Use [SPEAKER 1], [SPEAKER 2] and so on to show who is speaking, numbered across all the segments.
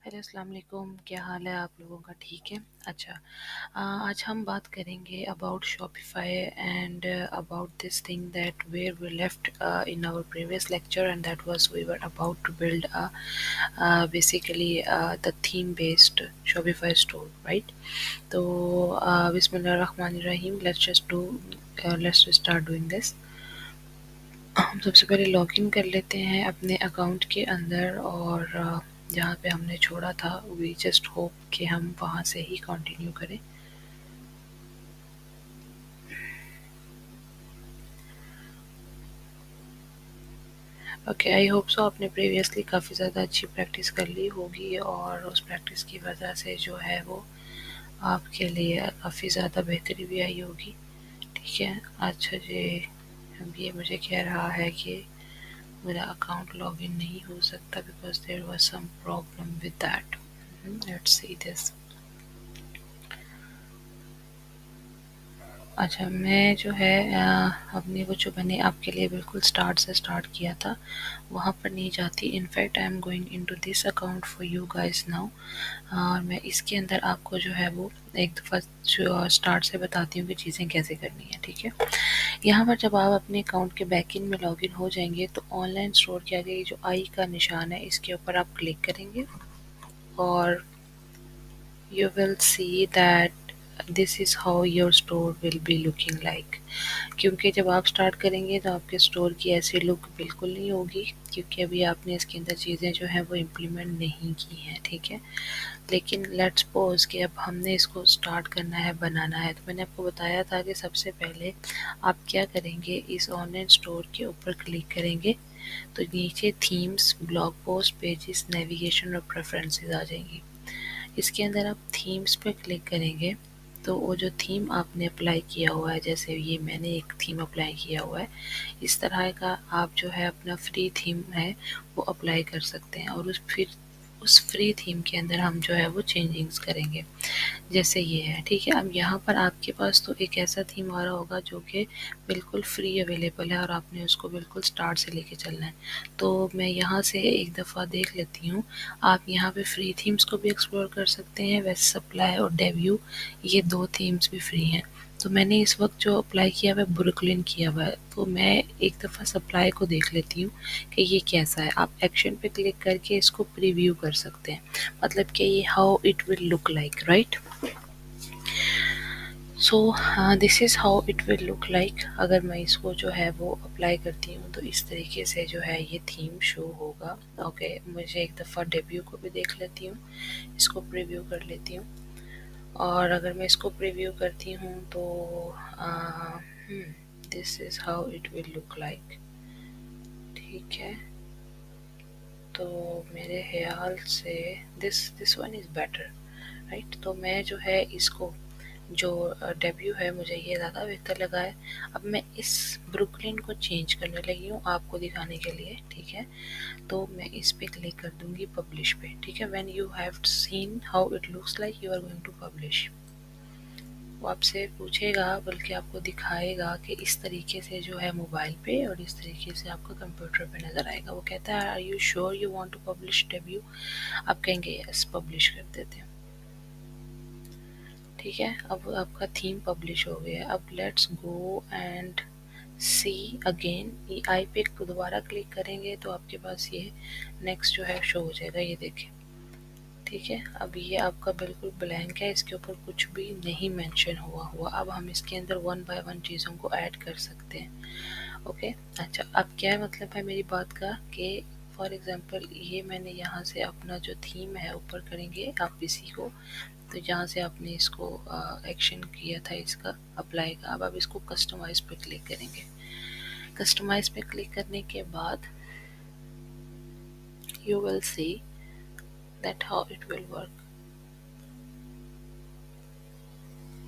[SPEAKER 1] Hello अस्सलाम वालेकुम, क्या हाल है आप लोगों का? ठीक है। अच्छा, आज हम बात करेंगे about Shopify and about this thing that where we left in our previous lecture and that was we were about to build basically the theme based Shopify store, right? तो बिस्मिल्लाहिर्रहमानिर्रहीम, लेट्स स्टार्ट डूइंग दिस। हम सबसे पहले login कर लेते हैं अपने account के अंदर और जहाँ पे हमने छोड़ा था वी जस्ट होप कि हम वहाँ से ही कंटिन्यू करें। ओके, आई होप सो आपने प्रीवियसली काफ़ी ज़्यादा अच्छी प्रैक्टिस कर ली होगी और उस प्रैक्टिस की वजह से जो है वो आपके लिए काफ़ी ज़्यादा बेहतरी भी आई होगी। ठीक है। अच्छा जी, अब ये मुझे कह रहा है कि मेरा अकाउंट लॉगिन नहीं हो सकता because there was some problem with that. Let's see this. अच्छा, मैं जो है अपनी वो जो मैंने आपके लिए बिल्कुल स्टार्ट से स्टार्ट किया था वहाँ पर नहीं जाती। In fact I am going into this account for you guys now. और मैं इसके अंदर आपको जो है वो एक दफ़ा जो स्टार्ट से बताती हूँ कि चीज़ें कैसे करनी है। ठीक है। यहाँ पर जब आप अपने अकाउंट के बैकएंड में लॉगिन हो जाएंगे तो ऑनलाइन स्टोर के आगे जो आई का निशान है इसके ऊपर आप क्लिक करेंगे और you will see that this is how your store will be looking like। क्योंकि जब आप स्टार्ट करेंगे तो आपके स्टोर की ऐसी लुक बिल्कुल नहीं होगी क्योंकि अभी आपने इसके अंदर चीज़ें जो हैं वो इम्प्लीमेंट नहीं की हैं। ठीक है। लेकिन लेट्स सपोज कि अब हमने इसको स्टार्ट करना है, बनाना है, तो मैंने आपको बताया था कि सबसे पहले आप क्या करेंगे, इस ऑनलाइन स्टोर के ऊपर क्लिक करेंगे तो नीचे themes, blog post, pages, navigation और प्रेफरेंसेस आ जाएंगी। इसके अंदर आप थीम्स पे क्लिक करेंगे तो वो जो थीम आपने अप्लाई किया हुआ है, जैसे ये मैंने एक थीम अप्लाई किया हुआ है, इस तरह का आप जो है अपना फ्री थीम है वो अप्लाई कर सकते हैं और उस फ्री थीम के अंदर हम जो है वो चेंजिंग्स करेंगे। जैसे ये है। ठीक है। अब यहाँ पर आपके पास तो एक ऐसा थीम आ रहा होगा जो कि बिल्कुल फ्री अवेलेबल है और आपने उसको बिल्कुल स्टार्ट से लेके चलना है। तो मैं यहाँ से एक दफ़ा देख लेती हूँ। आप यहाँ पे फ्री थीम्स को भी एक्सप्लोर कर सकते हैं। वैसे सप्लाई और डेब्यू, ये दो थीम्स भी फ्री हैं। तो मैंने इस वक्त जो अप्लाई किया हुआ है ब्रुकलिन किया हुआ है, तो मैं एक दफ़ा सप्लाई को देख लेती हूँ कि ये कैसा है। आप एक्शन पे क्लिक करके इसको प्रीव्यू कर सकते हैं, मतलब कि ये how it will look like, right? So this is how it will look like. अगर मैं इसको जो है वो अप्लाई करती हूँ तो इस तरीके से जो है ये थीम शो होगा। ओके, मुझे एक दफ़ा डेब्यू को भी देख लेती हूँ, इसको प्रीव्यू कर लेती हूँ। और अगर मैं इसको प्रीव्यू करती हूँ तो this is how it will look like. ठीक है। तो मेरे ख्याल से this one is better, right? तो मैं जो है इसको जो डेब्यू है मुझे ये ज़्यादा बेहतर लगा है। अब मैं इस ब्रुकलिन को चेंज करने लगी हूँ आपको दिखाने के लिए। ठीक है। तो मैं इस पे क्लिक कर दूंगी पब्लिश पे। ठीक है। When you have seen how it looks like you are going to publish, वो आपसे पूछेगा, बल्कि आपको दिखाएगा कि इस तरीके से जो है मोबाइल पे और इस तरीके से आपका कंप्यूटर पे नज़र आएगा। वो कहता है are you sure you want to publish debut? आप कहेंगे यस, पब्लिश कर देते हैं। ठीक है। अब आपका थीम पब्लिश हो गया। अब let's go and see again. आई पे दोबारा क्लिक करेंगे तो आपके पास ये नेक्स्ट जो है शो हो जाएगा, ये देखें। ठीक है। अब ये आपका बिल्कुल ब्लैंक है, इसके ऊपर कुछ भी नहीं मेंशन हुआ। अब हम इसके अंदर वन बाय वन चीज़ों को ऐड कर सकते हैं। ओके। अच्छा, अब क्या मतलब है मेरी बात का कि फॉर एग्जांपल ये मैंने यहाँ से अपना जो थीम है ऊपर करेंगे आप इसी को, तो जहाँ से आपने इसको एक्शन किया था इसका अप्लाई का, अब आप इसको कस्टमाइज पे क्लिक करेंगे। कस्टमाइज पे क्लिक करने के बाद you will see that how it will work.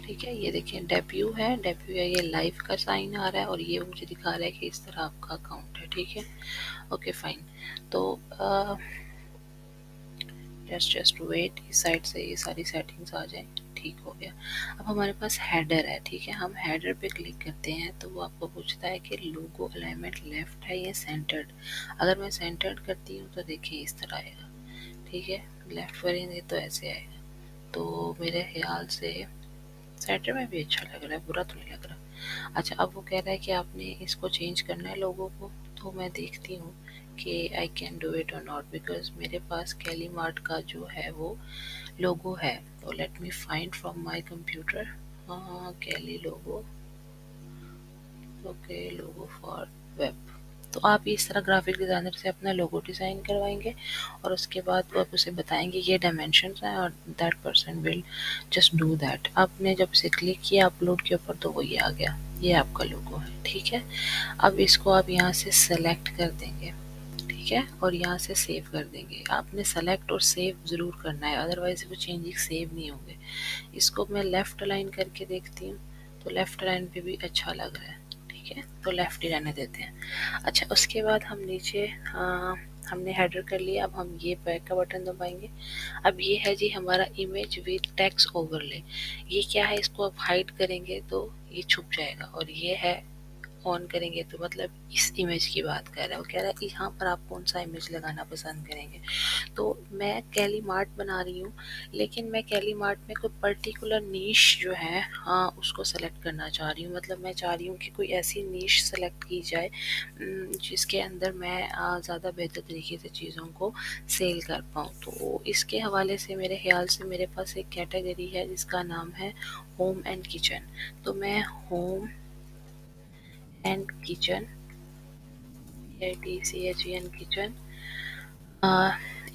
[SPEAKER 1] ठीक है। ये देखिए डेब्यू है, डेब्यू है, ये लाइव का साइन आ रहा है और ये मुझे दिखा रहा है कि इस तरह आपका अकाउंट है। ठीक है। Okay fine. तो जस्ट वेट, इस साइड से ये सारी सेटिंग्स आ जाए। ठीक हो गया। अब हमारे पास हेडर है। ठीक है। हम हेडर पे क्लिक करते हैं तो वो आपको पूछता है कि लोगो अलाइनमेंट लेफ्ट है या सेंटर्ड। अगर मैं सेंटर्ड करती हूँ तो देखिए इस तरह आएगा। ठीक है, लेफ्ट करेंगे तो ऐसे आएगा। तो मेरे ख्याल से सेंटर में भी अच्छा लग रहा है, बुरा तो नहीं लग रहा। अच्छा, अब वो कह रहा है कि आपने इसको चेंज करना है लोगों को, तो मैं देखती हूँ कि आई कैन डू इट और नॉट, बिकॉज मेरे पास कैली मार्ट का जो है वो लोगो है। तो let me find from my computer Kelly logo. Okay, logo for web. तो आप इस तरह ग्राफिक डिज़ाइनर से अपना लोगो डिज़ाइन करवाएंगे और उसके बाद वो आप उसे बताएंगे ये डायमेंशंस हैं और that person will just do that. आपने जब इसे क्लिक किया अपलोड के ऊपर तो वो ये आ गया, ये आपका लोगो है। ठीक है, अब इसको आप यहाँ से सेलेक्ट कर देंगे, ठीक है, और यहाँ से सेव कर देंगे। आपने सेलेक्ट और सेव ज़रूर करना है, अदरवाइज वो चेंजेस सेव नहीं होंगे। इसको मैं लेफ़्ट अलाइन करके देखती हूँ, तो लेफ़्ट अलाइन पे भी अच्छा लग रहा है। ठीक है, तो लेफ़्ट ही रहने देते हैं। अच्छा, उसके बाद हम नीचे हमने हेडर कर लिया। अब हम ये बैक का बटन दबाएंगे। अब ये है जी हमारा इमेज विद टेक्स्ट ओवरले। ये क्या है, इसको आप हाइड करेंगे तो ये छुप जाएगा, और ये है ऑन करेंगे तो मतलब इस इमेज की बात कर रहा है। वो कह रहा है यहाँ पर आप कौन सा इमेज लगाना पसंद करेंगे। तो मैं कैली मार्ट बना रही हूँ, लेकिन मैं कैली मार्ट में कोई पर्टिकुलर नीश जो है उसको सेलेक्ट करना चाह रही हूँ। मतलब मैं चाह रही हूँ कि कोई ऐसी नीश सेलेक्ट की जाए जिसके अंदर मैं ज़्यादा बेहतर तरीके से चीज़ों को सेल कर पाऊँ। तो इसके हवाले से मेरे ख्याल से मेरे पास एक कैटेगरी है जिसका नाम है होम एंड किचन। तो मैं home and kitchen, KITCHEN kitchen,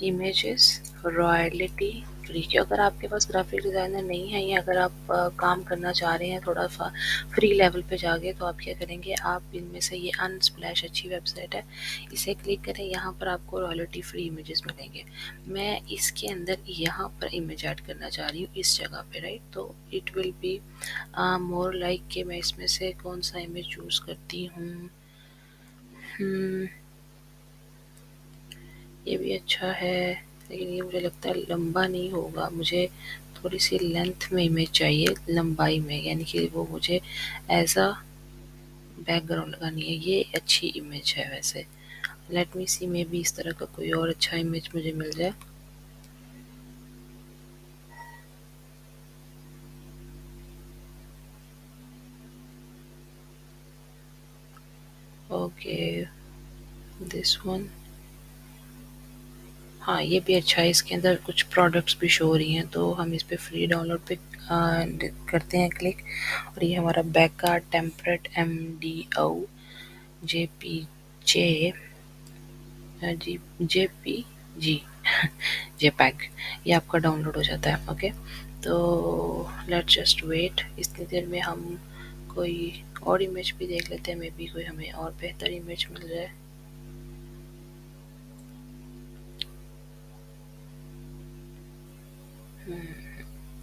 [SPEAKER 1] images royalty free के। अगर आपके पास ग्राफिक डिज़ाइनर नहीं है या अगर आप काम करना चाह रहे हैं थोड़ा सा फ्री लेवल पे जाके, तो आप क्या करेंगे, आप इनमें से ये अनस्प्लैश अच्छी वेबसाइट है, इसे क्लिक करें। यहाँ पर आपको रॉयल्टी फ्री इमेजेस मिलेंगे। मैं इसके अंदर यहाँ पर इमेज ऐड करना चाह रही हूँ इस जगह पे, राइट। तो it will be more like कि मैं इसमें से कौन सा इमेज चूज़ करती हूँ। हम्म, ये भी अच्छा है, लेकिन ये मुझे लगता है लंबा नहीं होगा। मुझे थोड़ी सी लेंथ में इमेज चाहिए, लंबाई में, यानी कि वो मुझे एज अ बैकग्राउंड लगानी है। ये अच्छी इमेज है वैसे। Let me C, may be इस तरह का कोई और अच्छा इमेज मुझे मिल जाए। Okay, this one. हाँ, ये भी अच्छा है। इसके अंदर कुछ प्रोडक्ट्स भी शो हो रही हैं, तो हम इस पे फ्री डाउनलोड पे करते हैं क्लिक। और ये हमारा बैक का टेम्पलेट MDO JPJ जी JPG JPEG, ये आपका डाउनलोड हो जाता है। ओके, तो लेट्स जस्ट वेट। इतनी देर में हम कोई और इमेज भी देख लेते हैं, मे बी कोई हमें और बेहतर इमेज मिल जाए।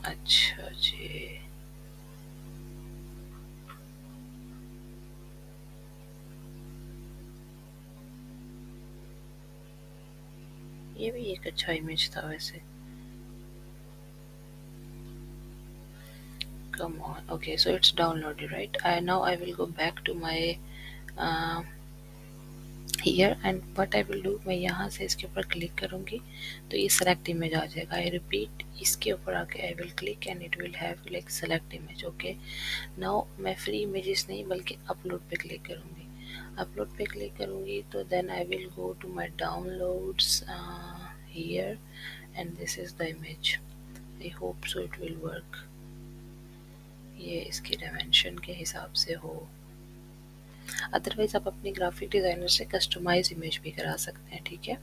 [SPEAKER 1] अच्छा जी, ये भी एक अच्छा इमेज था वैसे। Come on. Okay, so it's downloaded, right? I now I will go back to my uh, here, and what I will do, मैं यहाँ से इसके ऊपर क्लिक करूँगी तो ये सेलेक्ट इमेज आ जाएगा। आई रिपीट, इसके ऊपर आके I will click and it will have like select image. Okay, now मैं फ्री इमेजेस नहीं बल्कि अपलोड पे क्लिक करूँगी। अपलोड पे क्लिक करूँगी तो then I will go to my downloads here, and this is the image. I hope so it will work। ये इसकी डायमेंशन के हिसाब से हो। अदरवाइज आप अपने ग्राफिक डिज़ाइनर से कस्टमाइज इमेज भी करा सकते हैं। ठीक है,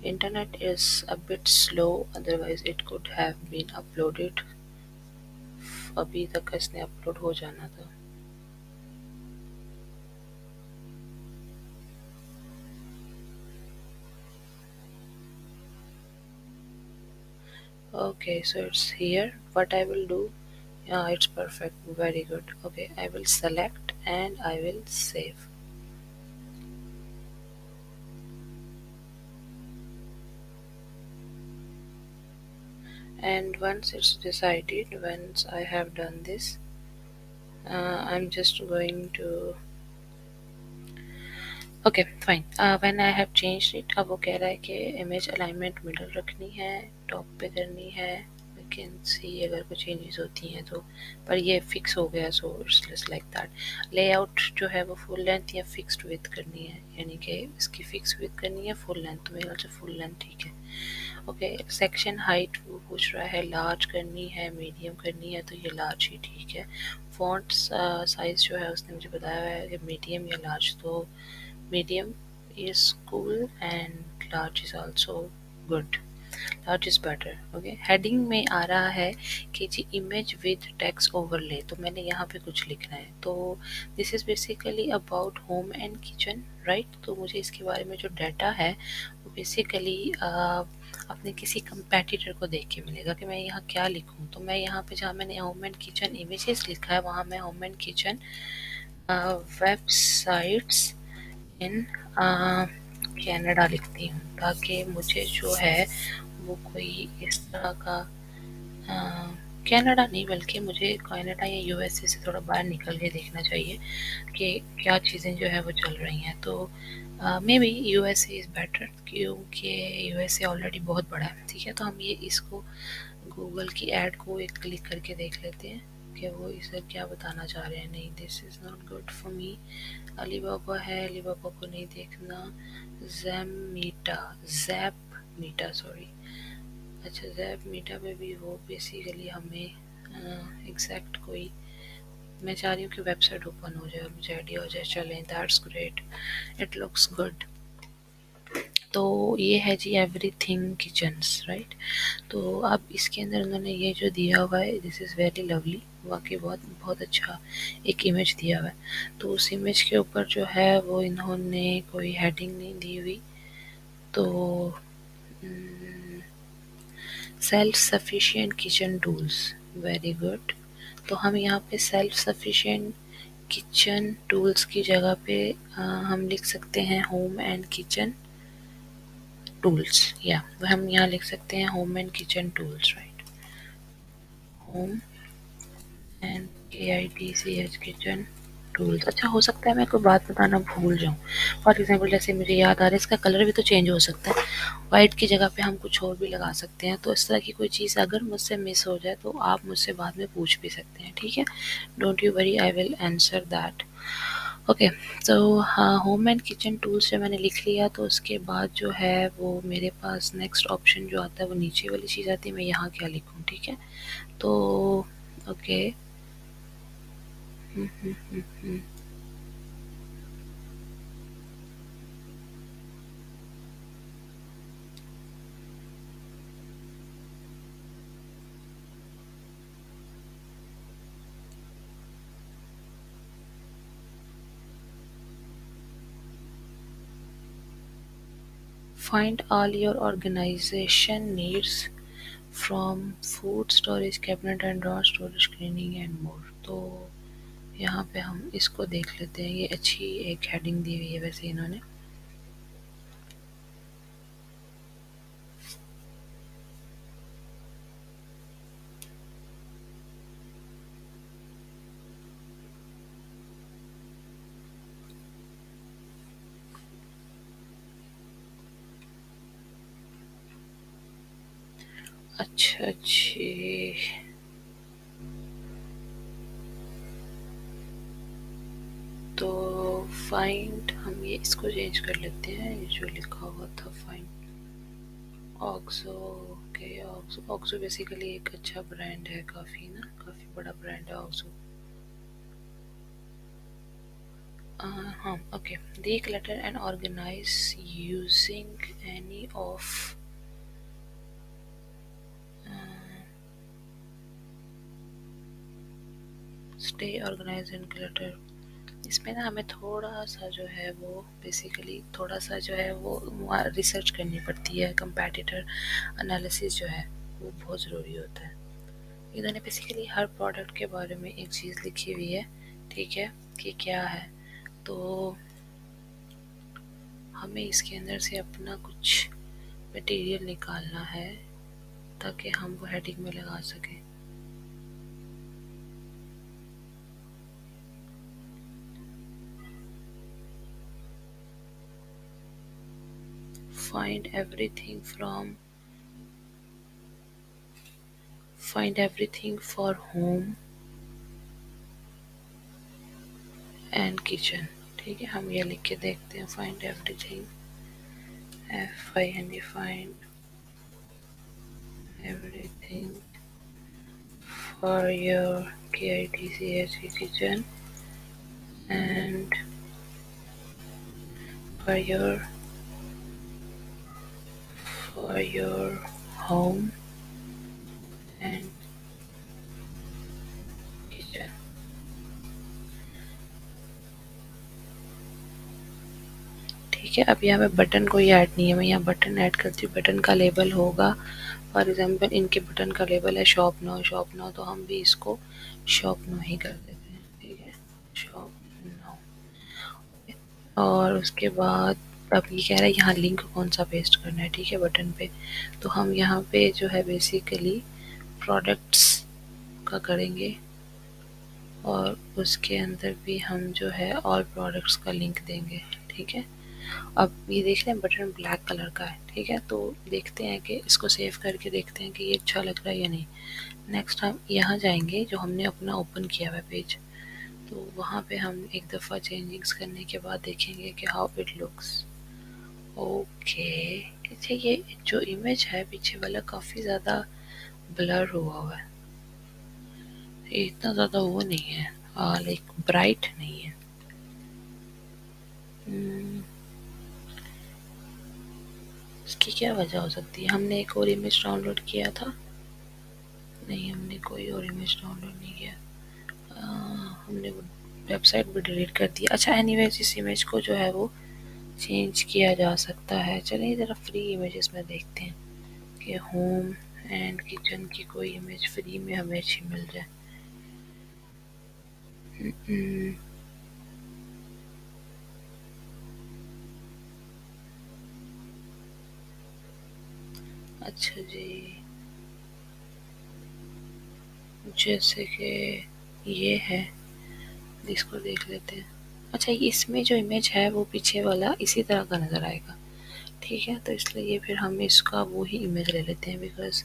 [SPEAKER 1] internet is a bit slow, otherwise it could have been uploaded. अभी तक इसने अपलोड हो जाना था। Okay, so it's here. What I will do, yeah, it's perfect, very good। Okay, I will select and I will save। And once it's decided, once I have done this, I'm just going to okay fine, when I have changed it, अब वो कह रहा है कि image alignment middle रखनी है, top पे करनी है, वी कैन सी अगर कुछ चेंजेस होती हैं तो, पर ये फिक्स हो गया so it's like that. Layout जो है वो फुल लेंथ या फिक्स्ड विड्थ करनी है, यानी कि इसकी फिक्स विड्थ करनी है फुल लेंथ, तो मेरे ख्याल से फुल लेंथ ठीक है। ओके, सेक्शन हाइट वो पूछ रहा है लार्ज करनी है मीडियम करनी है, तो ये लार्ज ही ठीक है। फॉन्ट साइज जो है उसने मुझे बताया है कि मीडियम या लार्ज, तो medium is cool and large is also good, large is better। Okay, heading में आ रहा है कि जी इमेज विद टेक्स्ट ओवरले, तो मैंने यहाँ पे कुछ लिखना है, तो this is basically about home and kitchen right. तो मुझे इसके बारे में जो डाटा है वो बेसिकली अपने किसी कंपेटिटर को देख के मिलेगा कि मैं यहाँ क्या लिखूँ। तो मैं यहाँ पे जहाँ मैंने होम एंड किचन इमेजेस लिखा है वहाँ मैं home and kitchen websites in Canada लिखती हूँ, ताकि मुझे जो है वो कोई इस तरह का कनाडा नहीं बल्कि मुझे कनाडा या यूएसए से थोड़ा बाहर निकल के देखना चाहिए कि क्या चीज़ें जो है वो चल रही हैं। तो may be USA is better, क्योंकि यूएसए ऑलरेडी बहुत बड़ा है। ठीक है, तो हम ये इसको गूगल की ऐड को एक क्लिक करके देख लेते हैं कि वो इसे क्या बताना चाह रहे हैं। नहीं, this is not good for me. Alibaba है, अलीबाबा को नहीं देखना। जैमीटा, जैप मीटा सॉरी, अच्छा जैप मीटा में भी वो बेसिकली हमें एग्जैक्ट कोई, मैं चाह रही हूँ कि वेबसाइट ओपन हो जाए और मुझे आइडिया हो जाए। चलें, that's great, it looks good. तो ये है जी एवरीथिंग किचन्स राइट। तो अब इसके अंदर उन्होंने ये जो दिया हुआ है दिस इज़ वेरी लवली, वाकई बहुत बहुत अच्छा एक इमेज दिया हुआ है। तो उस इमेज के ऊपर जो है वो इन्होंने कोई हेडिंग नहीं दी हुई, तो self sufficient kitchen tools, very good. तो हम यहाँ पे सेल्फ सफिशिएंट किचन टूल्स की जगह पे हम लिख सकते हैं होम एंड किचन टूल्स, या हम यहाँ लिख सकते हैं home and kitchen tools right, home and KITCH kitchen tools. अच्छा, हो सकता है मैं कोई बात बताना भूल जाऊँ। फॉर एग्जांपल जैसे मुझे याद आ रहा है इसका कलर भी तो चेंज हो सकता है, वाइट की जगह पे हम कुछ और भी लगा सकते हैं। तो इस तरह की कोई चीज़ अगर मुझसे मिस हो जाए तो आप मुझसे बाद में पूछ भी सकते हैं, ठीक है। Don't you worry, I will answer that. Okay, तो हाँ, होम एंड किचन टूल्स जब मैंने लिख लिया तो उसके बाद जो है वो मेरे पास नेक्स्ट ऑप्शन जो आता है वो नीचे वाली चीज़ आती है, मैं यहाँ क्या लिखूँ, ठीक है। तो okay, find all your organization needs from food storage cabinet and drawer storage cleaning and more। तो यहाँ पे हम इसको देख लेते हैं, ये अच्छी एक हेडिंग दी हुई है वैसे इन्होंने। अच्छा जी, तो फाइंड, हम ये इसको चेंज कर लेते हैं, ये जो लिखा हुआ था find oxo. Okay, oxo, oxo basically एक अच्छा ब्रांड है, काफ़ी ना, काफ़ी बड़ा ब्रांड है ऑक्सो। हाँ okay, declutter and organize using any of stay organized and clutter। इसमें ना हमें थोड़ा सा जो है वो बेसिकली थोड़ा सा जो है वो रिसर्च करनी पड़ती है, कंपैटिटर एनालिसिस जो है वो बहुत ज़रूरी होता है। इन्होंने बेसिकली हर प्रोडक्ट के बारे में एक चीज़ लिखी हुई है, ठीक है, कि क्या है। तो हमें इसके अंदर से अपना कुछ मटेरियल निकालना है ताकि हम वो हेडिंग में लगा सकें। find everything from find everything for home and kitchen. ठीक है, हम ये लिख के देखते हैं, find everything, FIND, find everything for your KITCH kitchen and for your home and kitchen. ठीक है, अब यहाँ पे बटन कोई ऐड नहीं है, मैं यहाँ बटन ऐड करती हूँ। बटन का लेबल होगा, फॉर एग्जांपल इनके बटन का लेबल है शॉप नाउ, तो हम भी इसको शॉप नाउ ही कर देते हैं। ठीक है, शॉप नाउ। और उसके बाद अब ये कह रहा है यहाँ लिंक कौन सा पेस्ट करना है। ठीक है, बटन पे तो हम यहाँ पे जो है बेसिकली प्रोडक्ट्स का करेंगे, और उसके अंदर भी हम जो है ऑल प्रोडक्ट्स का लिंक देंगे। ठीक है, अब ये देख रहे हैं बटन ब्लैक कलर का है। ठीक है, तो देखते हैं कि इसको सेव करके देखते हैं कि ये अच्छा लग रहा है या नहीं। नेक्स्ट हम यहाँ जाएंगे जो हमने अपना ओपन किया हुआ पेज, तो वहाँ पे हम एक दफ़ा चेंजिंग्स करने के बाद देखेंगे कि हाउ इट लुक्स। ओके, अच्छा ये जो इमेज है पीछे वाला काफ़ी ज़्यादा ब्लर हुआ है, ये इतना ज़्यादा वो नहीं है, लाइक ब्राइट नहीं है। इसकी क्या वजह हो सकती है? हमने एक और इमेज डाउनलोड किया था? नहीं, हमने कोई और इमेज डाउनलोड नहीं किया। हमने वेबसाइट भी डिलीट कर दी। अच्छा, एनीवेज इस इमेज को जो है वो चेंज किया जा सकता है। चलिए ज़रा फ्री इमेजेस में देखते हैं कि होम एंड किचन की कोई इमेज फ्री में हमें अच्छी मिल जाए। अच्छा जी, जैसे कि ये है, इसको देख लेते हैं। अच्छा, इसमें जो इमेज है वो पीछे वाला इसी तरह का नज़र आएगा। ठीक है, तो इसलिए फिर हम इसका वो ही इमेज ले लेते हैं, because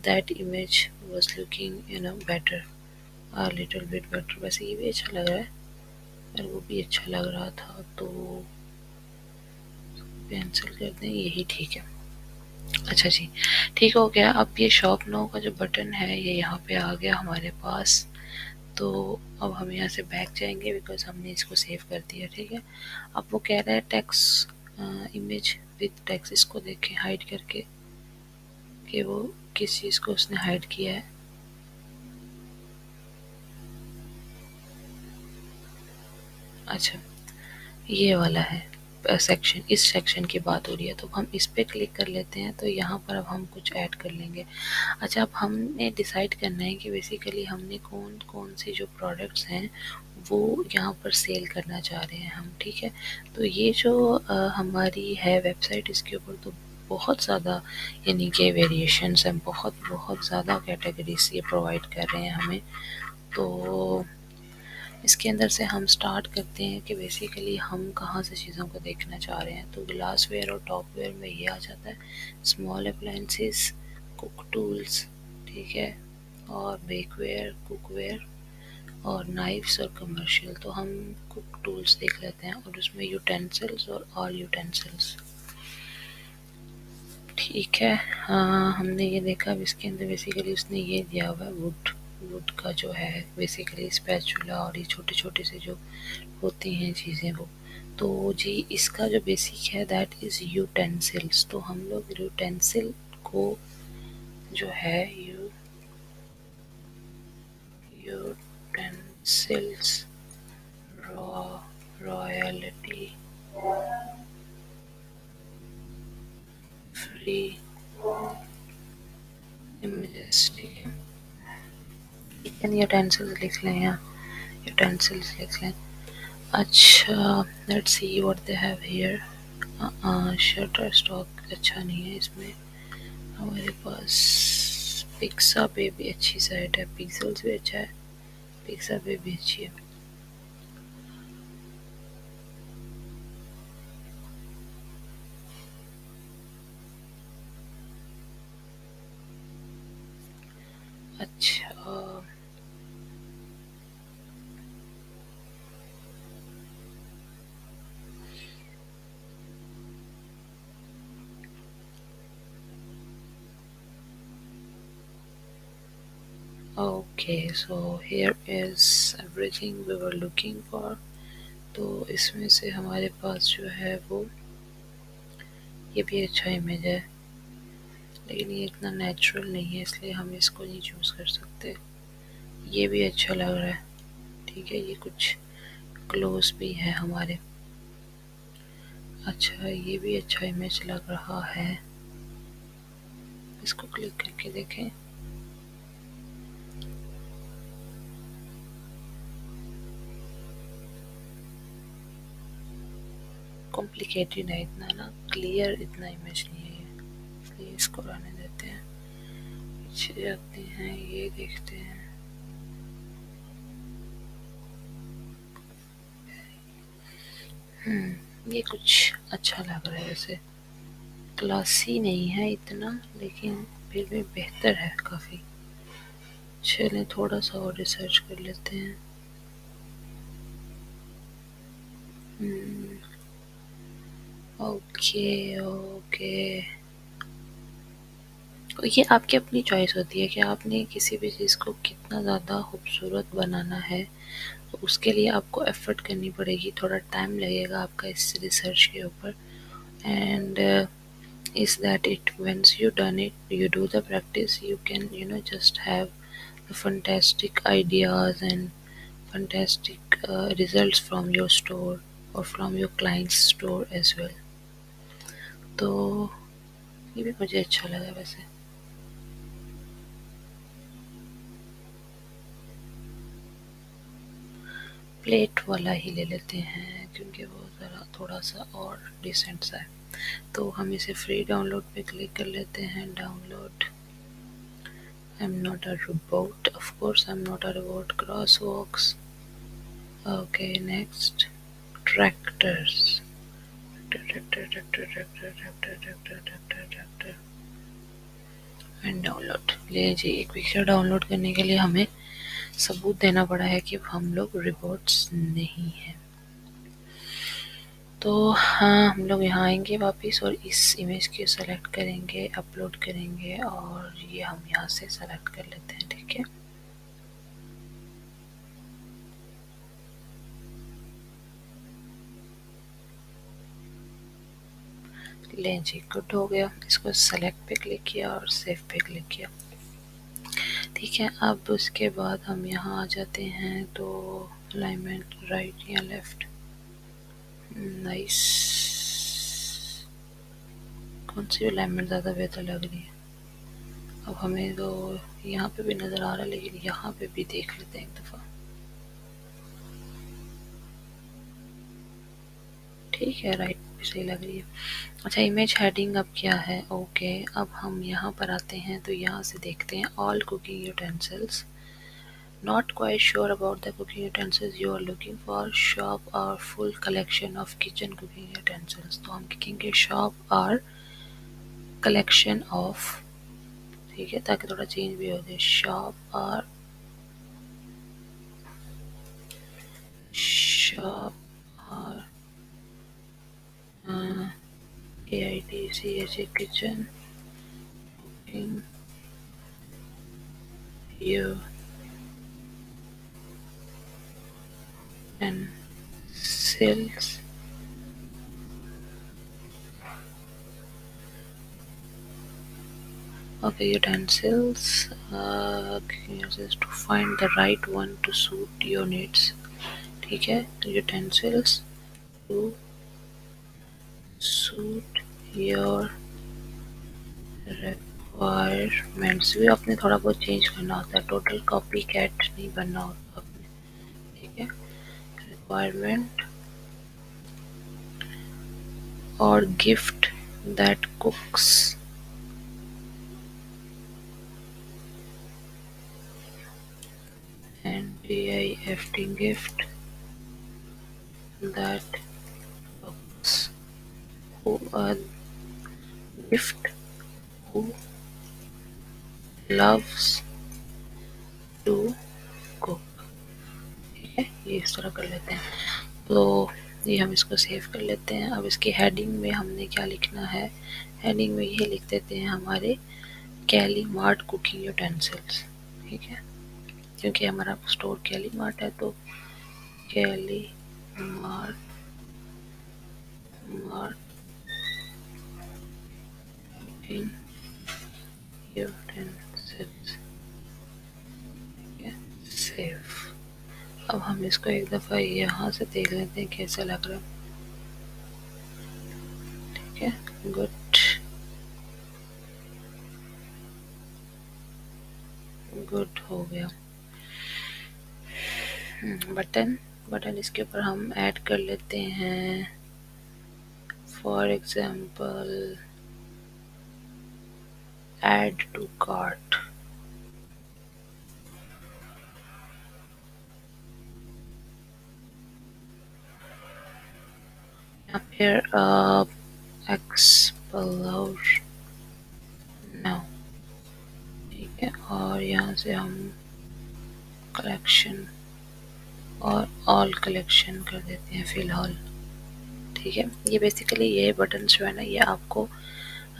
[SPEAKER 1] that image was looking better, little bit better. वैसे ये भी अच्छा लग रहा है और वो भी अच्छा लग रहा था, तो कैंसिल कर दें, यही ठीक है। अच्छा जी, ठीक हो गया। अब ये शॉप नाउ का जो बटन है ये यहाँ पे आ गया हमारे पास। तो अब हम यहाँ से बैक जाएंगे बिकॉज हमने इसको सेव कर दिया। ठीक है, अब वो कह रहा है टेक्स्ट इमेज विद टेक्स्ट, इसको देखें हाइड करके कि वो किस चीज़ को उसने हाइड किया है। अच्छा, ये वाला है सेक्शन, इस सेक्शन की बात हो रही है, तो हम इस पर क्लिक कर लेते हैं। तो यहाँ पर अब हम कुछ ऐड कर लेंगे। अच्छा, अब हमने डिसाइड करना है कि बेसिकली हमने कौन कौन से जो प्रोडक्ट्स हैं वो यहाँ पर सेल करना चाह रहे हैं हम। ठीक है, तो ये जो हमारी है वेबसाइट, इसके ऊपर तो बहुत ज़्यादा यानी कि वेरिएशंस हैं, बहुत बहुत ज़्यादा कैटेगरीज ये प्रोवाइड कर रहे हैं हमें। तो इसके अंदर से हम स्टार्ट करते हैं कि बेसिकली हम कहाँ से चीज़ों को देखना चाह रहे हैं। तो ग्लासवेयर और टॉपवेयर में ये आ जाता है, स्मॉल अप्लायंसेस, कुक टूल्स, ठीक है, और बेकवेयर, कुकवेयर और नाइफ्स और कमर्शियल। तो हम कुक टूल्स देख लेते हैं और उसमें यूटेंसिल्स और ऑल यूटेंसिल्स। ठीक है, हाँ हमने ये देखा। अब इसके अंदर बेसिकली उसने ये दिया हुआ है वुड का जो है बेसिकली स्पैचुला और ये छोटे छोटे से जो होती हैं चीज़ें वो। तो जी इसका जो बेसिक है दैट इज़ यूटेंसिल्स। तो हम लोग यूटेंसिल को जो है यूटेंसिल्स रॉयल्टी फ्री इमेजेस, ठीक है, किचन यूटेंसिल्स लिख लें या यूटेंसिल्स लिख लें। अच्छा, let's see what they have here. Shutter stock अच्छा नहीं है इसमें। हमारे पास पिक्सा पे भी अच्छी साइट है, पिक्सल्स भी अच्छा है, पिक्सा पे भी अच्छी है। अच्छा, okay, so here is everything we were looking for. तो इसमें से हमारे पास जो है वो ये भी अच्छा इमेज है, लेकिन ये इतना नेचुरल नहीं है इसलिए हम इसको नहीं चूज़ कर सकते। ये भी अच्छा लग रहा है, ठीक है, ये कुछ क्लोज भी है हमारे। अच्छा, ये भी अच्छा इमेज लग रहा है, इसको क्लिक करके देखें। कॉम्प्लिकेटेड है इतना ना, क्लियर इतना इमेज नहीं है ये, इसलिए इसको रहने देते हैं। पीछे जाते हैं, ये देखते हैं। ये कुछ अच्छा लग रहा है वैसे, क्लासी नहीं है इतना, लेकिन फिर भी बेहतर है काफ़ी। चलें थोड़ा सा और रिसर्च कर लेते हैं। ओके ओके, तो ये आपकी अपनी चॉइस होती है कि आपने किसी भी चीज़ को कितना ज़्यादा खूबसूरत बनाना है, तो उसके लिए आपको एफ़र्ट करनी पड़ेगी, थोड़ा टाइम लगेगा आपका इस रिसर्च के ऊपर। And is that it once you done it, you do the practice, you can just have the fantastic ideas and fantastic results from your store or from your client's store as well। तो ये भी मुझे अच्छा लगा वैसे। Plate वाला ही ले लेते हैं क्योंकि वो ज़रा थोड़ा सा और डिसेंट सा है। तो हम इसे फ्री डाउनलोड पे क्लिक कर लेते हैं, download. I am not a robot, of course I am not a robot, crosswalks. Okay, next, tractors. And download ले जी। एक पिक्चर डाउनलोड करने के लिए हमें सबूत देना पड़ा है कि हम लोग रोबोट्स नहीं हैं। तो हाँ, हम लोग यहाँ आएंगे वापस और इस इमेज को सेलेक्ट करेंगे, अपलोड करेंगे, और ये हम यहाँ से सेलेक्ट कर लेते हैं, ठीक है। लें जी, गुड हो गया। इसको सेलेक्ट पे क्लिक किया और सेव पे क्लिक किया, ठीक है। अब उसके बाद हम यहाँ आ जाते हैं, तो अलाइनमेंट राइट या लेफ्ट, नाइस। कौन सी अलाइनमेंट ज़्यादा बेहतर लग रही है? अब हमें तो यहाँ पे भी नज़र आ रहा है, लेकिन यहाँ पे भी देख लेते हैं एक दफ़ा। ठीक है, राइट भी सही लग रही है। अच्छा, इमेज हेडिंग अब क्या है? ओके, अब हम यहाँ पर आते हैं, तो यहाँ से देखते हैं all cooking utensils. Not quite sure about the cooking utensils you are looking for, shop or full collection of kitchen cooking utensils। तो हम लिखेंगे shop or collection of, ठीक है, ताकि थोड़ा चेंज भी हो जाए। शॉप और KITCH kitchen cooking utensils। Okay, utensils, to find the right one to suit your needs, ठीक है। तो utensils to suit your requirements भी आपने थोड़ा बहुत चेंज करना होता है, टोटल कॉपी कैट नहीं बनना होता आपने, ठीक है। रिक्वायरमेंट और gift that cooks, NDIFT gift that cooks, who gift who loves to cook. ठीक है, ये इस तरह कर लेते हैं। तो ये हम इसको सेव कर लेते हैं। अब इसकी हेडिंग में हमने क्या लिखना है, हेडिंग में ये लिख देते हैं हमारे कैली मार्ट कुकिंग यूटेंसिल्स। ठीक है, क्योंकि हमारा स्टोर कैली मार्ट है, तो Kelly Mart Mart cooking utensils. Save. अब हम इसको एक दफ़ा यहाँ से देख लेते हैं कैसा लग रहा है। ठीक है, गुड गुड हो गया। बटन बटन इसके ऊपर हम ऐड कर लेते हैं, for example add to cart. यहाँ पे एक्सप्लोर नाउ। ठीक है, और यहाँ से हम कलेक्शन और ऑल कलेक्शन कर देते हैं फ़िलहाल। ठीक है, ये बेसिकली ये बटन जो है ना, ये आपको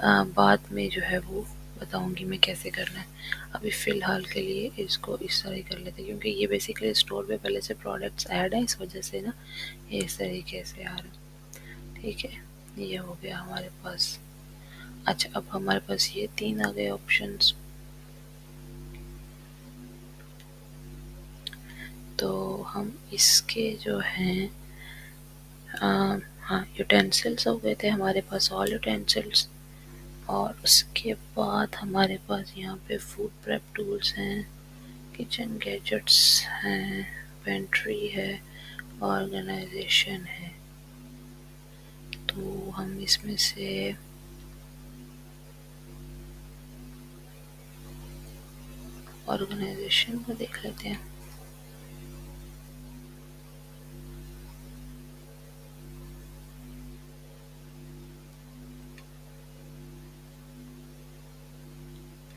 [SPEAKER 1] बाद में जो है वो बताऊंगी मैं कैसे करना है। अभी फ़िलहाल के लिए इसको इस तरह ही कर लेते हैं, क्योंकि ये बेसिकली स्टोर पे पहले से प्रोडक्ट्स ऐड हैं, इस वजह से ना ये इस तरीके से आ रहा है। ठीक है, ये हो गया हमारे पास। अच्छा, अब हमारे पास ये 3 आ गए ऑप्शंस। तो हम इसके जो हैं हाँ, यूटेंसिल्स हो गए थे हमारे पास, ऑल यूटेंसिल्स। और उसके बाद हमारे पास यहाँ पे फूड प्रेप टूल्स हैं, किचन गैजेट्स हैं, पेंट्री है, ऑर्गेनाइजेशन है। तो हम इसमें से ऑर्गेनाइजेशन को देख लेते हैं।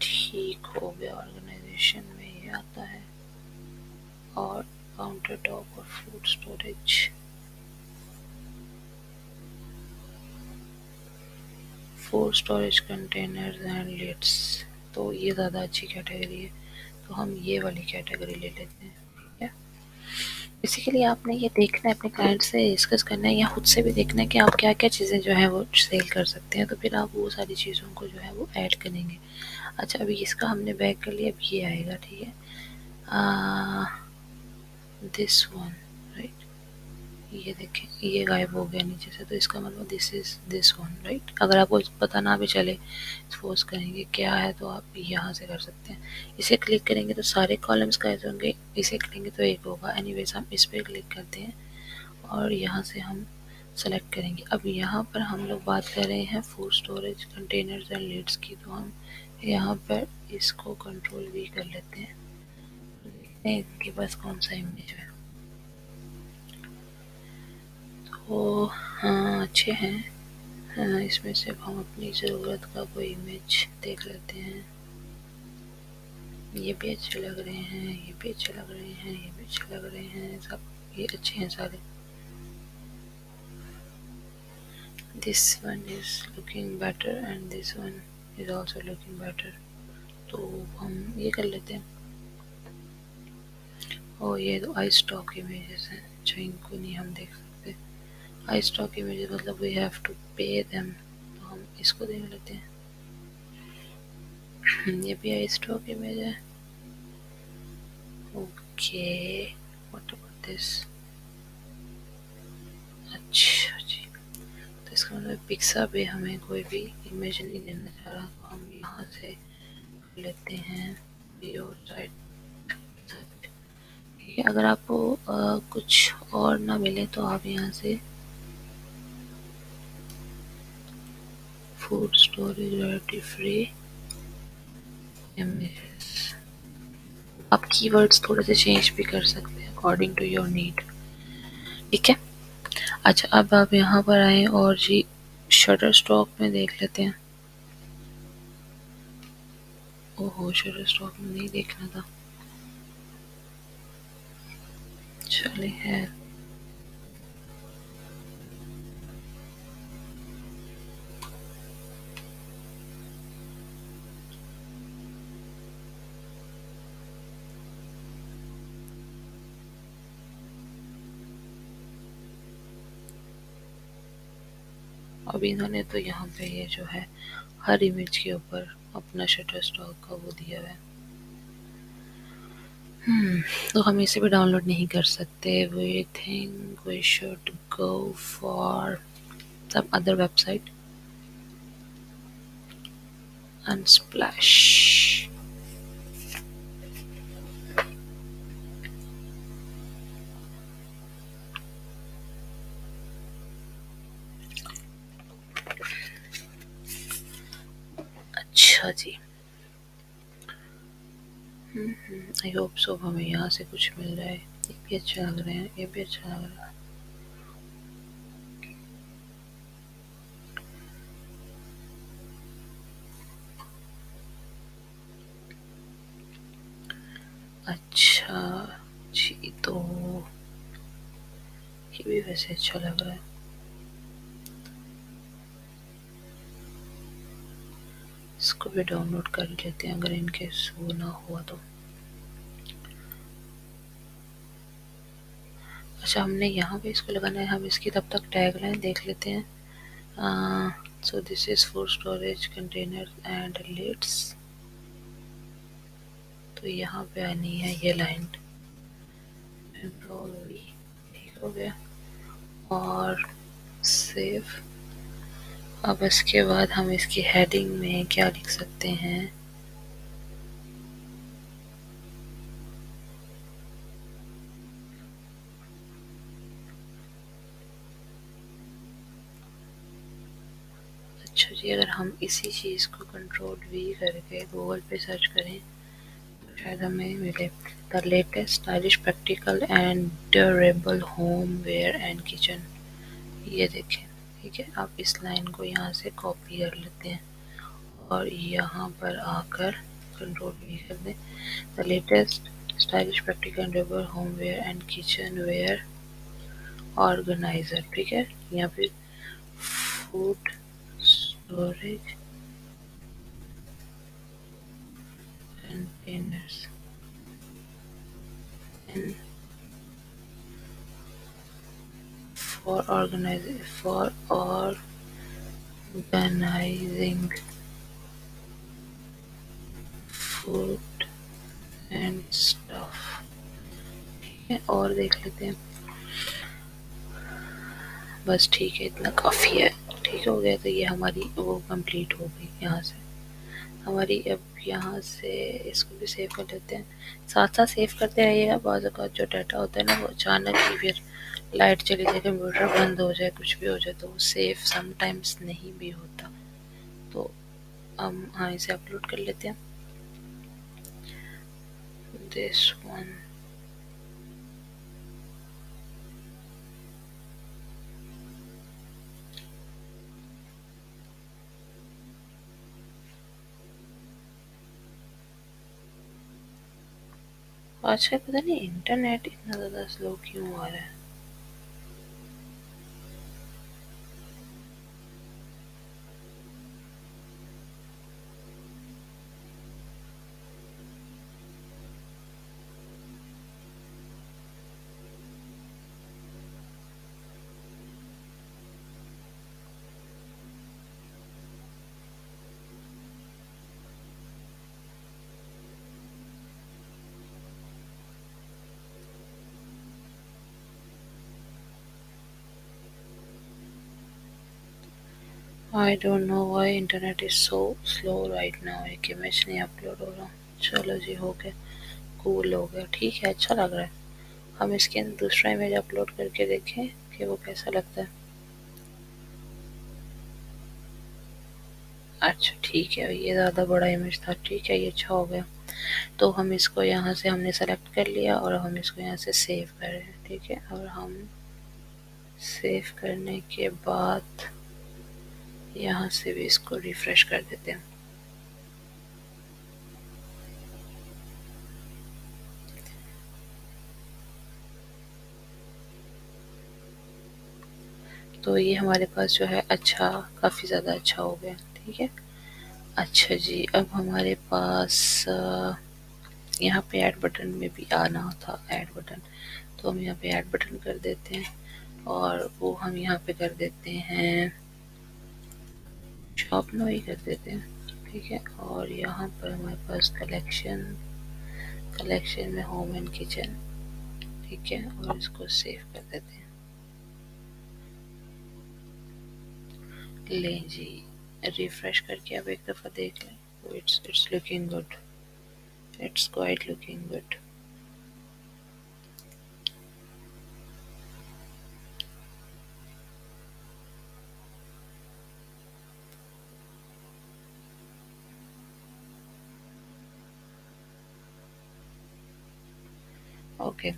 [SPEAKER 1] ठीक हो गया, ऑर्गेनाइजेशन में ये आता है। और काउंटर टॉप और food storage, food storage containers and lids. तो ये ज़्यादा अच्छी कैटेगरी है, तो हम ये वाली कैटेगरी ले लेते हैं। ठीक है, बेसिकली आपने ये देखना है, अपने क्लाइंट से डिस्कस करना है या खुद से भी देखना है कि आप क्या क्या चीज़ें जो है वो सेल कर सकते हैं, तो फिर आप वो सारी चीज़ों को जो है वो ऐड करेंगे। अच्छा, अभी इसका हमने बैक कर लिया, अब ये आएगा। ठीक है, दिस वन, राइट, ये देखें ये गायब हो गया नीचे से, तो इसका मतलब this is this one, right. अगर आपको पता ना भी चले, सपोज करेंगे क्या है, तो आप यहाँ से कर सकते हैं। इसे क्लिक करेंगे तो सारे कॉलम्स गायब होंगे, इसे करेंगे तो एक होगा। एनीवेज हम इस पर क्लिक करते हैं और यहाँ से हम सेलेक्ट करेंगे। अब यहाँ पर हम लोग बात कर रहे हैं food storage containers and lids की, तो हम यहाँ पर इसको कंट्रोल भी कर लेते हैं, देखते हैं इनके पास कौन सा इमेज है। तो हाँ, अच्छे हैं। हाँ, इसमें से हम अपनी ज़रूरत का कोई इमेज देख लेते हैं। ये भी अच्छे लग रहे हैं, ये भी अच्छे लग रहे हैं, ये भी अच्छे लग रहे हैं, सब ये अच्छे हैं सारे। This one is looking better and this one is also looking better, तो हम ये कर लेते हैं। और ये तो आई स्टॉक इमेजेस हैं, अच्छा इनको नहीं हम देख सकते। आई स्टॉक इमेजेस मतलब we have to pay them, तो हम इसको देख लेते हैं। ये भी आई स्टॉक इमेज है। Okay, what about this? अच्छा जी, तो इसका मतलब पिक्सा पे हमें कोई भी इमेज नहीं देना चाह रहा, तो हम यहाँ से लेते हैं व्यू साइट। ठीक है, अगर आपको कुछ और ना मिले तो आप यहाँ से food storage royalty free images, आप कीवर्ड्स थोड़े से चेंज भी कर सकते हैं अकॉर्डिंग टू योर नीड। ठीक है, अच्छा अब आप यहाँ पर आए और जी शटर स्टॉक में देख लेते हैं। ओहो, शटर स्टॉक में नहीं देखना था। चलिए है। अब इन्होंने तो यहाँ पे ये जो है हर इमेज के ऊपर अपना शटर स्टॉक का वो दिया हुआ है। तो हम इसे भी डाउनलोड नहीं कर सकते। We think we should go for some other website. Unsplash. अच्छा जी। आई होप सो हमें यहाँ से कुछ मिल जाए। ये भी अच्छा लग रहा है, ये भी अच्छा लग रहा है। अच्छा जी, तो ये भी वैसे अच्छा लग रहा है। इसको भी डाउनलोड कर लेते हैं अगर इनके वो ना हुआ तो। अच्छा, हमने यहाँ पे इसको लगाना है। हम इसकी तब तक टैग लाइन देख लेते हैं। So this is for storage container and lids. तो यहाँ पे आनी है ये लाइन, कंट्रोल वी। ठीक हो गया। और सेव। अब इसके बाद हम इसकी हेडिंग में क्या लिख सकते हैं? अच्छा जी, अगर हम इसी चीज़ को कंट्रोल वी करके गूगल पे सर्च करें तो शायद हमें मिले the latest stylish practical and durable home ware and kitchen. ये देखें। ठीक है, आप इस लाइन को यहाँ से कॉपी कर लेते हैं और यहाँ पर आकर कंट्रोल वी कर दें। The latest stylish practical and durable home ware and kitchen ware organiser. ठीक है, यहाँ पे food storage containers and for organizing food and stuff. ठीक है, और देख लेते हैं। बस ठीक है, इतना काफ़ी है। ठीक हो गया, तो ये हमारी वो कंप्लीट हो गई यहाँ से हमारी। अब यहाँ से इसको भी सेव कर लेते हैं। साथ साथ सेव करते रहिएगा। बाज़ औक़ात जो डाटा होता है ना, वो अचानक ही फिर लाइट चली जाए, कंप्यूटर बंद हो जाए, कुछ भी हो जाए, तो वो सेव समटाइम्स नहीं भी होता। तो हम हाँ, इसे अपलोड कर लेते हैं। This one. आजकल पता नहीं इंटरनेट इतना ज़्यादा स्लो क्यों आ रहा है। I don't know why internet is so slow right now. एक इमेज नहीं अपलोड हो रहा। चलो जी, हो गया, कूल हो गया, ठीक है, अच्छा लग रहा है। हम इसके अंदर दूसरा इमेज अपलोड करके देखें कि वो कैसा लगता है। अच्छा ठीक है, ये ज़्यादा बड़ा इमेज था। ठीक है, ये अच्छा हो गया। तो हम इसको यहाँ से हमने सेलेक्ट कर लिया और हम इसको यहाँ से सेव कर रहे हैं। ठीक है, और हम सेव करने के बाद यहाँ से भी इसको रिफ्रेश कर देते हैं। तो ये हमारे पास जो है अच्छा, काफ़ी ज़्यादा अच्छा हो गया। ठीक है, अच्छा जी, अब हमारे पास यहाँ पे ऐड बटन में भी आना था, ऐड बटन, तो हम यहाँ पे ऐड बटन कर देते हैं और वो हम यहाँ पे कर देते हैं शॉप नो ही कर देते हैं। ठीक है, और यहाँ पर हमारे पास कलेक्शन, कलेक्शन में होम एंड किचन। ठीक है, और इसको सेव कर देते हैं। लें जी, रिफ्रेश करके अब एक दफ़ा देख लें। It's looking good, it's quite looking good. Okay,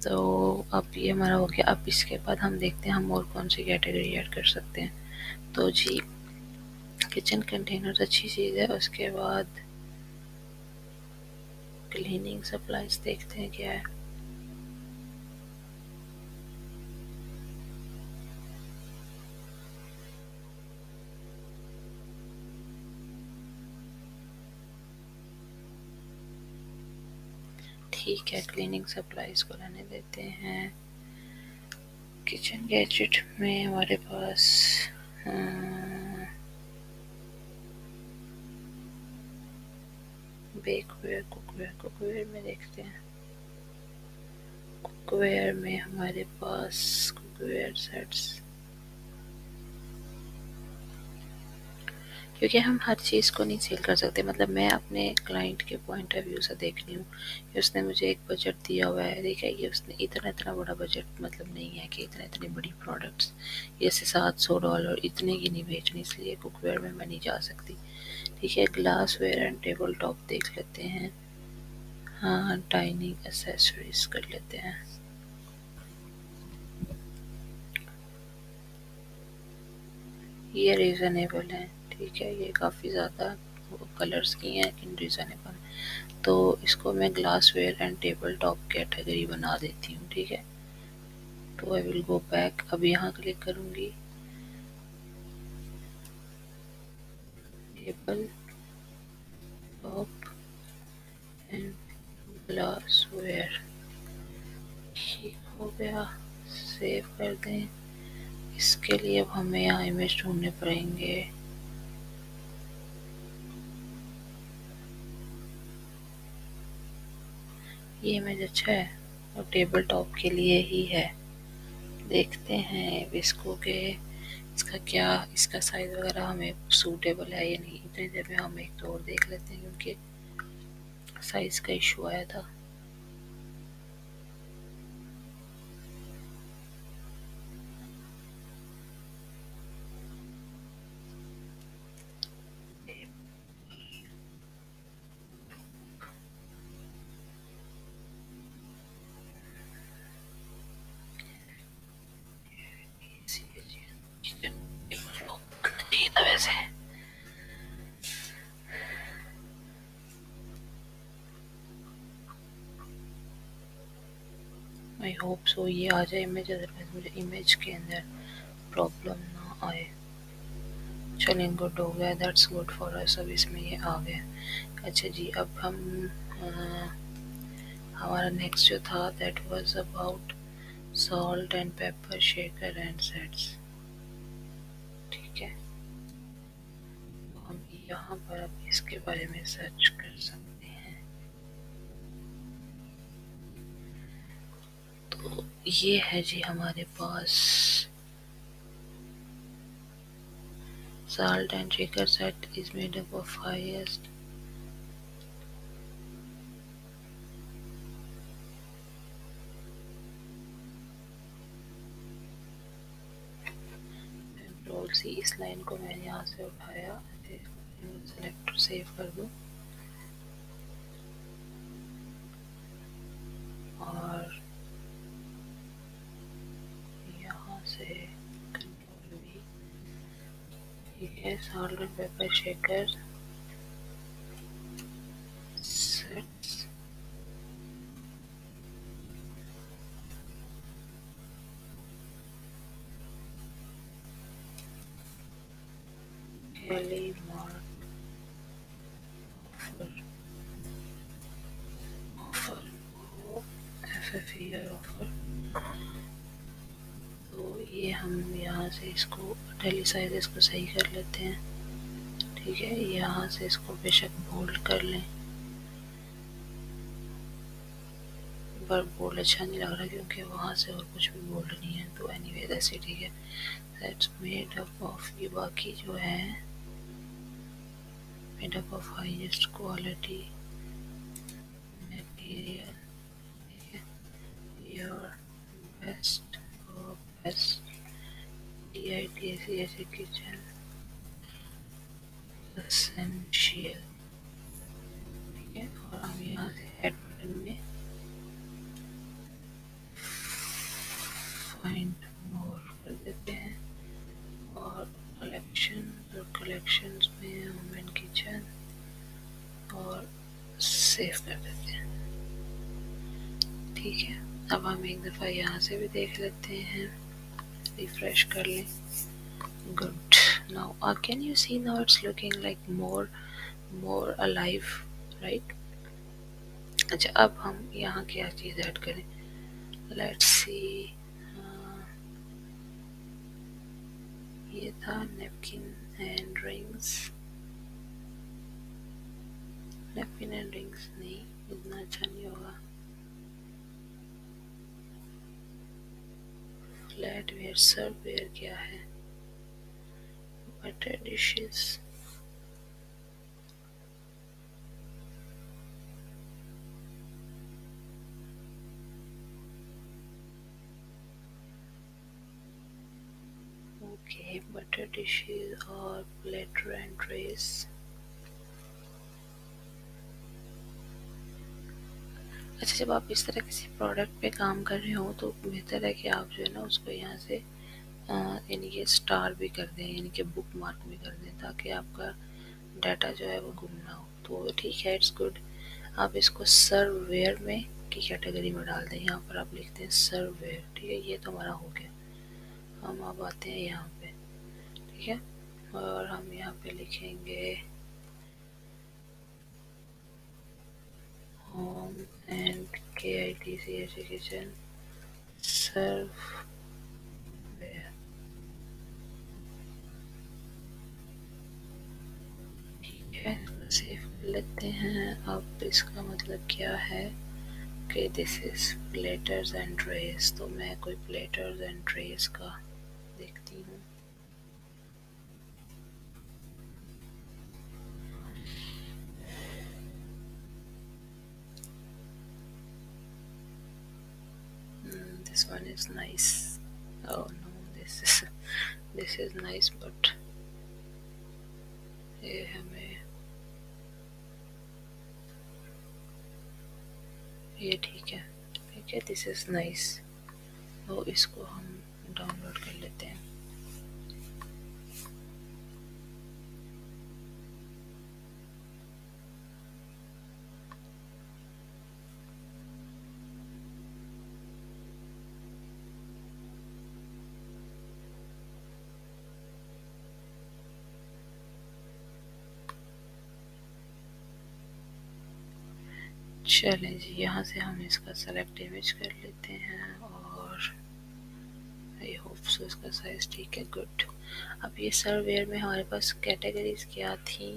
[SPEAKER 1] तो अब ये हमारा हो गया। अब इसके बाद हम देखते हैं हम और कौन सी कैटेगरी ऐड कर सकते हैं। तो जी, किचन कंटेनर अच्छी चीज़ है। उसके बाद क्लीनिंग सप्लाईज देखते हैं क्या है। ठीक है, क्लीनिंग सप्लाईज को रहने देते हैं। किचन गैजेट में हमारे पास बेकवेयर, कुकवेयर, कुकवेयर में देखते हैं। कुकवेयर में हमारे पास कुकवेयर सेट्स, क्योंकि हम हर चीज़ को नहीं सेल कर सकते। मतलब मैं अपने क्लाइंट के पॉइंट ऑफ व्यू से देख रही हूँ कि उसने मुझे एक बजट दिया हुआ है। देखा, ये उसने इतना इतना बड़ा बजट मतलब नहीं है कि इतने इतनी बड़ी प्रोडक्ट्स जैसे $700 इतने की नहीं बेचनी, इसलिए कुकवेयर में मैं नहीं जा सकती। ठीक है, glass ware and table top देख लेते हैं। हाँ, डाइनिंग एसेसरीज कर लेते हैं। ये रीज़नेबल है। ठीक है, ये काफ़ी ज़्यादा कलर्स की हैं लेकिन रीज़नेबल, तो इसको मैं glass ware and table top category बना देती हूँ। ठीक है, तो आई विल गो बैक, अब यहाँ क्लिक करूँगी, table top and glass ware. ठीक हो गया, सेव कर दें। इसके लिए अब हमें यहाँ इमेज ढूंढने पड़ेंगे। ये इमेज अच्छा है और टेबल टॉप के लिए ही है। देखते हैं इसको के इसका क्या, इसका साइज़ वगैरह हमें सूटेबल है या नहीं। इतनी देर में हम एक तो और देख लेते हैं क्योंकि साइज़ का इशू आया था। वैसे आई होप सो ये आ जाए इमेज, अदरवाइज मुझे इमेज के अंदर प्रॉब्लम ना आए। चलें, गुड हो गया, दैट्स गुड फॉर अस। अब इसमें ये आ गया। अच्छा जी, अब हम हमारा नेक्स्ट जो था that was about salt and paper shaker and sets. ठीक है, तो हम यहाँ पर अब इसके बारे में सर्च कर सकते हैं। तो ये है जी हमारे पास salt and shaker set is made up of highest control C. इस लाइन को मैंने यहाँ से उठाया, सेलेक्ट सेव कर दूँ और यहाँ से कंट्रोल वी। ठीक है, salt and paper shaker sets. Kelly Mark offer offer FFER offer. तो ये हम यहाँ से इसको डेली साइज इसको सही कर लेते हैं। ठीक है, यहाँ से इसको बेशक बोल्ड कर लें, पर बोल्ड अच्छा नहीं लग रहा क्योंकि वहाँ से और कुछ भी बोल्ड नहीं है। तो एनीवे ऐसे ठीक है। दैट्स मेड अप ऑफ, ये बाकी जो है made up of highest quality material, your best और बेस्ट DITC किचन एसेंशियल। ठीक है, और हम यहाँ से ऐड बटन में फाइंड मोर कर देते हैं और कलेक्शंस में वुमेन किचन और सेव कर देते हैं। ठीक है, अब हम एक दफ़ा यहाँ से भी देख लेते हैं, रिफ्रेश कर लें। Good, now can you see, now it's looking like more alive, right. अच्छा, अब हम यहाँ क्या चीज़ ऐड करें, लेट्स सी। ये था napkin and rings, napkin and rings नहीं, इतना अच्छा नहीं होगा। फ्लैटवेयर सर्ववेयर क्या है, butter dishes, okay butter dishes और प्लेटर एंड ट्रेस। अच्छा, जब आप इस तरह किसी प्रोडक्ट पे काम कर रहे हो तो बेहतर है कि आप जो है ना उसको यहाँ से यानी कि स्टार भी कर दें, यानी कि बुक मार्क भी कर दें, ताकि आपका डाटा जो है वो गुम ना हो। तो ठीक है, इट्स गुड। आप इसको सर्ववेयर में की कैटेगरी में डाल दें, यहाँ पर आप लिखते हैं सर्ववेयर। ठीक है, ये तो हमारा हो गया। हम अब आते हैं यहाँ पे, ठीक है, और हम यहाँ पे लिखेंगे होम एंड KITCH किचन सर्ववेयर। ठीक है, सेव कर लेते हैं। अब इसका मतलब क्या है कि this is platters and trace, तो मैं कोई प्लेटर्स एंड ट्रेस का देखती हूँ। This one is nice. Oh no, this is nice, but ये हमें ये ठीक है, ठीक है, दिस इज नाइस। तो इसको हम डाउनलोड कर लेते हैं। चलें जी, यहाँ से हम इसका सेलेक्ट इमेज कर लेते हैं और आई होप सो इसका साइज ठीक है। गुड। अब ये सर्ववेयर में हमारे पास कैटेगरीज क्या थी,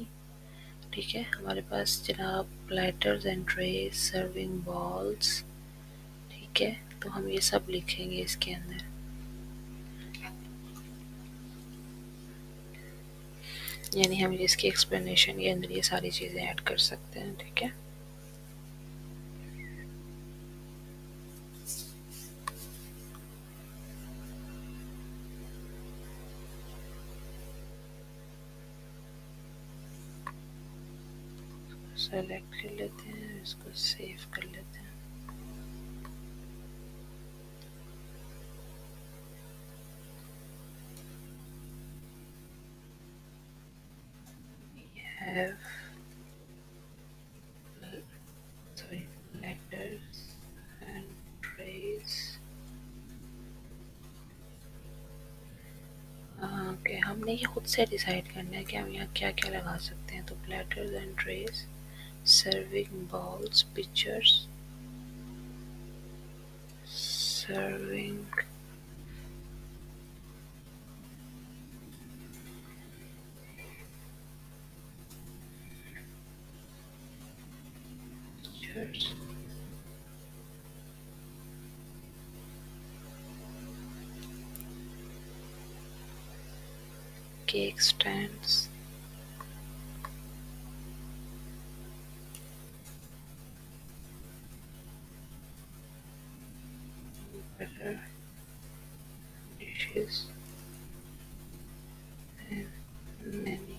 [SPEAKER 1] ठीक है, हमारे पास जनाब platters and trace, serving balls, ठीक है, तो हम ये सब लिखेंगे इसके अंदर। यानी हम इसकी एक्सप्लेनेशन के अंदर ये सारी चीज़ें ऐड कर सकते हैं। ठीक है, सेलेक्ट कर लेते हैं, इसको सेव कर लेते हैं। Have sorry letters and trays। Okay, हम हमने ये खुद से डिसाइड करना है कि हम यहाँ क्या क्या लगा सकते हैं। तो platters and trace, serving bowls, pictures, serving pictures, cake stands, butter, dishes, and many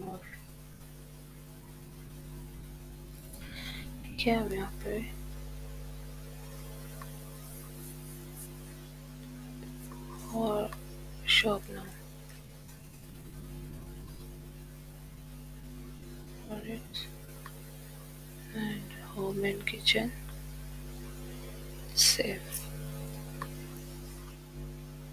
[SPEAKER 1] more। ठीक है, अब यहाँ पे और shop now for it and home and kitchen, save।